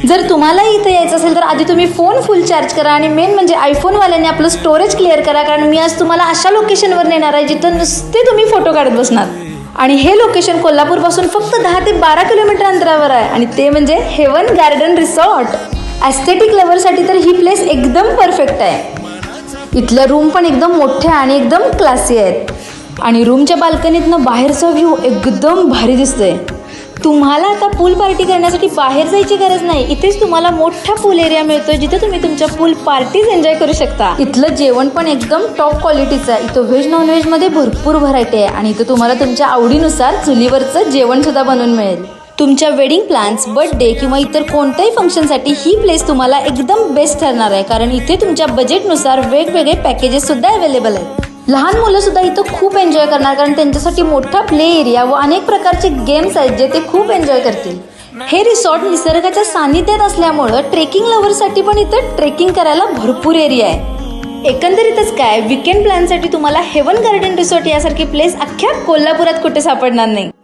जर तुम्हाला इथे यायचं असेल तर आधी तुम्ही फोन फुल चार्ज करा आणि मेन म्हणजे आयफोनवाल्यांनी आपलं स्टोरेज क्लिअर करा, कारण मी आज तुम्हाला अशा लोकेशनवर नेणार आहे जिथं नुसते तुम्ही फोटो काढत बसणार. आणि हे लोकेशन कोल्हापूरपासून फक्त 10 ते 12 किलोमीटर अंतरावर आहे आणि ते म्हणजे हेवन गार्डन रिसॉर्ट. ॲस्थेटिक लव्हरसाठी तर ही प्लेस एकदम परफेक्ट आहे. इथल्या रूम पण एकदम मोठ्या आणि एकदम क्लासी आहेत आणि रूमच्या बाल्कनीतनं बाहेरचा व्ह्यू एकदम भारी दिसतोय. तुम्हाला आता पूल पार्टी करण्यासाठी बाहेर जायची गरज नाही. इथेच तुम्हाला मोठा पूल एरिया मिळतोय जिथे तुम्ही तुमच्या पूल पार्टीज एन्जॉय करू शकता. इथलं जेवण पण एकदम टॉप क्वालिटीचं आहे. इथं व्हेज नॉन व्हेज मध्ये भरपूर व्हरायटी आहे आणि इथं तुम्हाला तुमच्या आवडीनुसार चुलीवरचं जेवण सुद्धा बनवून मिळेल. तुमच्या वेडिंग प्लॅन्स, बर्थडे किंवा इतर कोणत्याही फंक्शनसाठी ही प्लेस तुम्हाला एकदम बेस्ट ठरणार आहे, कारण इथे तुमच्या बजेटनुसार वेगवेगळे पॅकेजेस सुद्धा अवेलेबल आहेत. लहान मुलं सुद्धा इथं खूप एन्जॉय करणार, कारण त्यांच्यासाठी मोठा प्ले एरिया व अनेक प्रकारचे गेम्स आहेत जे ते खूप एन्जॉय करतील. हे रिसॉर्ट निसर्गाच्या सानिध्यात असल्यामुळं ट्रेकिंग लव्हरसाठी पण इथं ट्रेकिंग करायला भरपूर एरिया आहे. एकंदरीतच काय, विकेंड प्लॅनसाठी तुम्हाला हेवन गार्डन रिसॉर्ट यासारखी प्लेस अख्ख्या कोल्हापुरात कुठे सापडणार नाही.